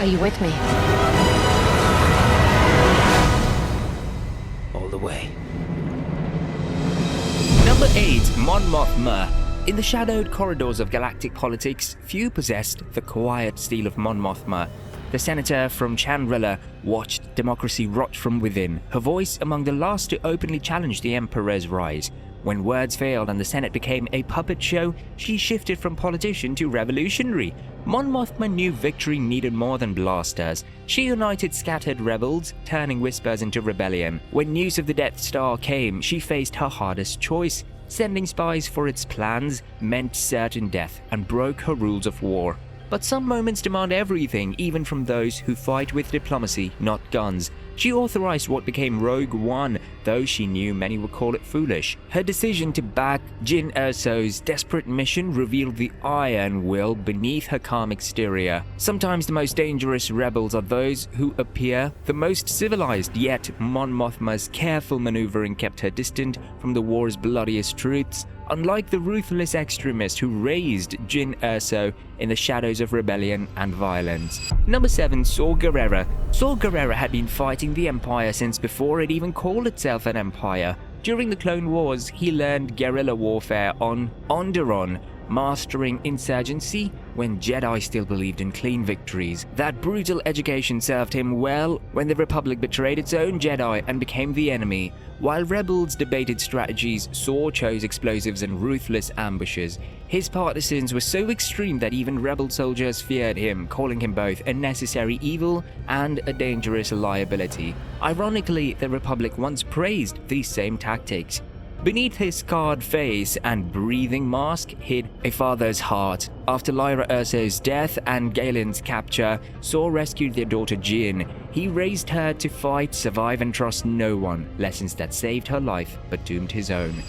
you with me? All the way. Number 8. Mon Mothma. In the shadowed corridors of galactic politics, few possessed the quiet steel of Mon Mothma. The senator from Chandrila watched democracy rot from within, her voice among the last to openly challenge the Emperor's rise. When words failed and the Senate became a puppet show, she shifted from politician to revolutionary. Mon Mothma knew victory needed more than blasters. She united scattered rebels, turning whispers into rebellion. When news of the Death Star came, she faced her hardest choice. Sending spies for its plans meant certain death and broke her rules of war. But some moments demand everything, even from those who fight with diplomacy, not guns. She authorized what became Rogue One, though she knew many would call it foolish. Her decision to back Jyn Erso's desperate mission revealed the iron will beneath her calm exterior. Sometimes the most dangerous rebels are those who appear the most civilized, yet Mon Mothma's careful maneuvering kept her distant from the war's bloodiest truths. Unlike the ruthless extremist who raised Jyn Erso in the shadows of rebellion and violence. Number 7. Saw Gerrera. Saw Gerrera had been fighting the Empire since before it even called itself an empire. During the Clone Wars, he learned guerrilla warfare on Andor, mastering insurgency when Jedi still believed in clean victories. That brutal education served him well when the Republic betrayed its own Jedi and became the enemy. While rebels debated strategies, Saw chose explosives and ruthless ambushes. His partisans were so extreme that even rebel soldiers feared him, calling him both a necessary evil and a dangerous liability. Ironically, the Republic once praised these same tactics. Beneath his scarred face and breathing mask hid a father's heart. After Lyra Erso's death and Galen's capture, Saw rescued their daughter Jyn. He raised her to fight, survive and trust no one, lessons that saved her life but doomed his own.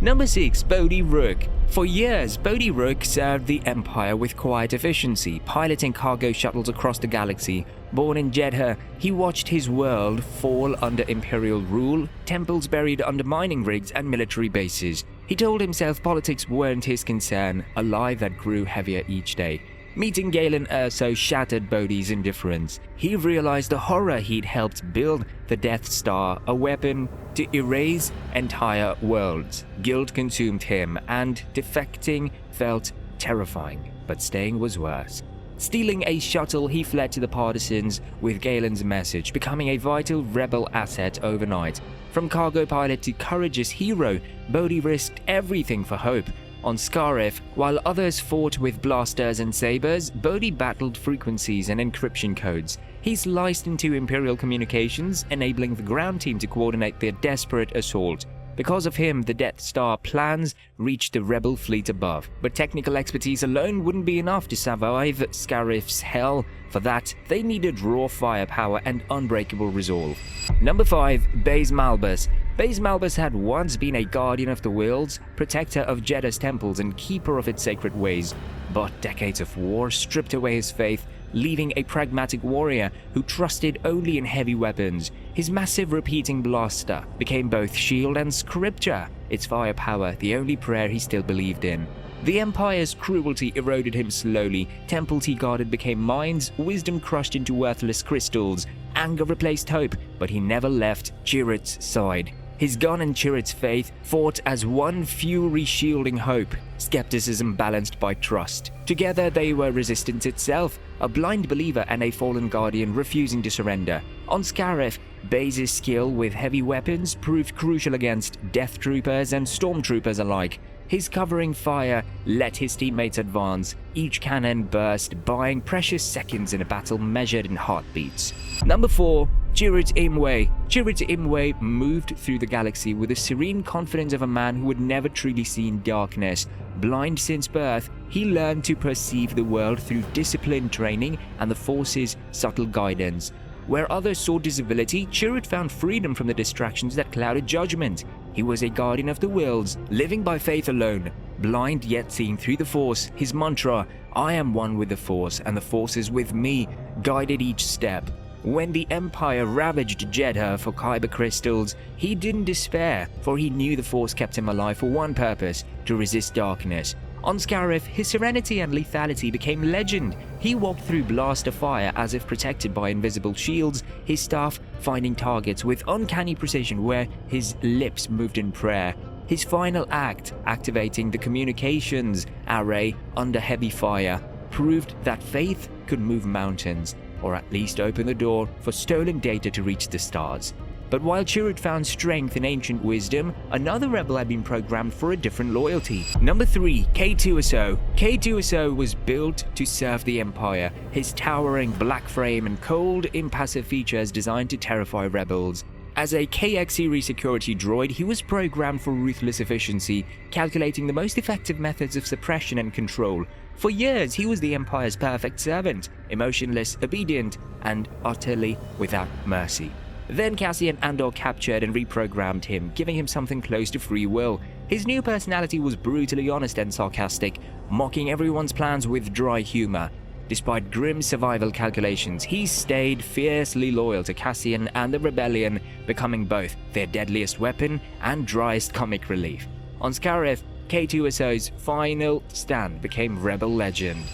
Number 6. Bodhi Rook. For years, Bodhi Rook served the Empire with quiet efficiency, piloting cargo shuttles across the galaxy. Born in Jedha, he watched his world fall under Imperial rule, temples buried under mining rigs and military bases. He told himself politics weren't his concern, a lie that grew heavier each day. Meeting Galen Erso shattered Bodhi's indifference. He realized the horror he'd helped build the Death Star, a weapon to erase entire worlds. Guilt consumed him, and defecting felt terrifying, but staying was worse. Stealing a shuttle, he fled to the partisans with Galen's message, becoming a vital rebel asset overnight. From cargo pilot to courageous hero, Bodhi risked everything for hope. On Scarif, while others fought with blasters and sabers, Bodhi battled frequencies and encryption codes. He sliced into Imperial communications, enabling the ground team to coordinate their desperate assault. Because of him, the Death Star plans reached the rebel fleet above. But technical expertise alone wouldn't be enough to survive Scarif's hell. For that, they needed raw firepower and unbreakable resolve. Number 5. Baze Malbus. Baze Malbus had once been a guardian of the worlds, protector of Jedha's temples and keeper of its sacred ways. But decades of war stripped away his faith, leaving a pragmatic warrior who trusted only in heavy weapons. His massive repeating blaster became both shield and scripture, its firepower the only prayer he still believed in. The Empire's cruelty eroded him slowly. Temples he guarded became mines, wisdom crushed into worthless crystals. Anger replaced hope, but he never left Chirrut's side. His gun and Chirrut's faith fought as one fury shielding hope, skepticism balanced by trust. Together they were resistance itself, a blind believer and a fallen guardian refusing to surrender. On Scarif, Baze's skill with heavy weapons proved crucial against Death Troopers and Stormtroopers alike. His covering fire let his teammates advance, each cannon burst, buying precious seconds in a battle measured in heartbeats. Number 4. Chirrut Îmwe. Chirrut Îmwe moved through the galaxy with the serene confidence of a man who had never truly seen darkness. Blind since birth, he learned to perceive the world through disciplined training and the Force's subtle guidance. Where others sought disability, Chirrut found freedom from the distractions that clouded judgment. He was a guardian of the worlds, living by faith alone. Blind yet seeing through the Force, his mantra, "I am one with the Force and the Force is with me," guided each step. When the Empire ravaged Jedha for kyber crystals, he didn't despair, for he knew the Force kept him alive for one purpose, to resist darkness. On Scarif, his serenity and lethality became legend. He walked through blast of fire as if protected by invisible shields, his staff finding targets with uncanny precision where his lips moved in prayer. His final act, activating the communications array under heavy fire, proved that faith could move mountains, or at least open the door for stolen data to reach the stars. But while Chirrut found strength in ancient wisdom, another rebel had been programmed for a different loyalty. Number 3. K-2SO. K-2SO was built to serve the Empire, his towering black frame and cold, impassive features designed to terrify rebels. As a KX series security droid, he was programmed for ruthless efficiency, calculating the most effective methods of suppression and control. For years, he was the Empire's perfect servant, emotionless, obedient, and utterly without mercy. Then Cassian and Andor captured and reprogrammed him, giving him something close to free will. His new personality was brutally honest and sarcastic, mocking everyone's plans with dry humor. Despite grim survival calculations, he stayed fiercely loyal to Cassian and the rebellion, becoming both their deadliest weapon and driest comic relief. On Scarif, K-2SO's final stand became rebel legend.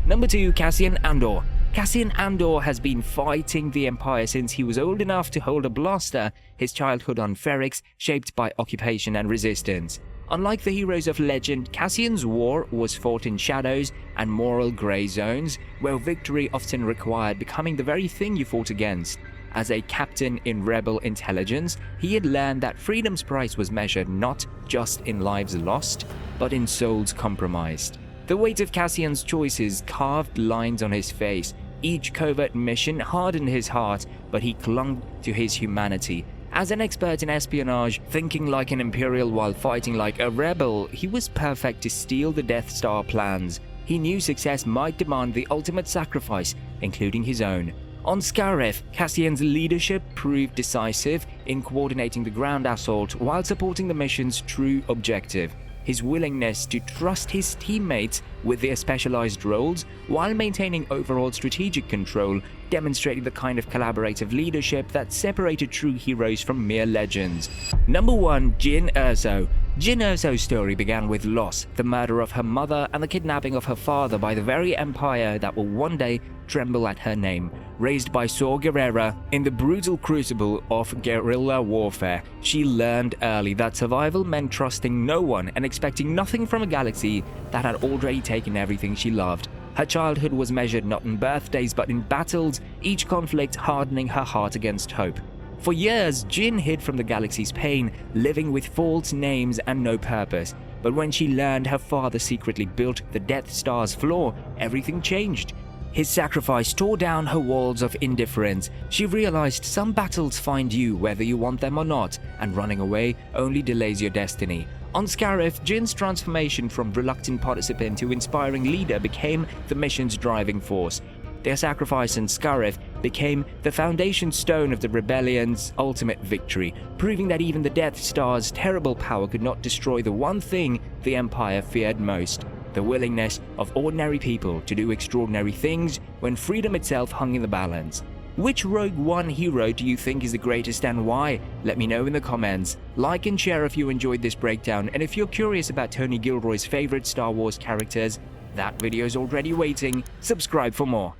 Number 2. Cassian Andor. Cassian Andor has been fighting the Empire since he was old enough to hold a blaster, his childhood on Ferrix shaped by occupation and resistance. Unlike the heroes of legend, Cassian's war was fought in shadows and moral grey zones, where victory often required becoming the very thing you fought against. As a captain in rebel intelligence, he had learned that freedom's price was measured not just in lives lost, but in souls compromised. The weight of Cassian's choices carved lines on his face. Each covert mission hardened his heart, but he clung to his humanity. As an expert in espionage, thinking like an Imperial while fighting like a rebel, he was perfect to steal the Death Star plans. He knew success might demand the ultimate sacrifice, including his own. On Scarif, Cassian's leadership proved decisive in coordinating the ground assault while supporting the mission's true objective. His willingness to trust his teammates with their specialized roles while maintaining overall strategic control demonstrated the kind of collaborative leadership that separated true heroes from mere legends. Number 1. Jyn Erso. Jyn Erso's story began with loss, the murder of her mother and the kidnapping of her father by the very empire that will one day tremble at her name. Raised by Saw Gerrera in the brutal crucible of guerrilla warfare, she learned early that survival meant trusting no one and expecting nothing from a galaxy that had already taken everything she loved. Her childhood was measured not in birthdays but in battles, each conflict hardening her heart against hope. For years, Jyn hid from the galaxy's pain, living with false names and no purpose. But when she learned her father secretly built the Death Star's floor, everything changed. His sacrifice tore down her walls of indifference. She realized some battles find you whether you want them or not, and running away only delays your destiny. On Scarif, Jyn's transformation from reluctant participant to inspiring leader became the mission's driving force. Their sacrifice in Scarif became the foundation stone of the rebellion's ultimate victory, proving that even the Death Star's terrible power could not destroy the one thing the Empire feared most: the willingness of ordinary people to do extraordinary things when freedom itself hung in the balance. Which Rogue One hero do you think is the greatest and why? Let me know in the comments. Like and share if you enjoyed this breakdown, and if you're curious about Tony Gilroy's favorite Star Wars characters, that video is already waiting. Subscribe for more.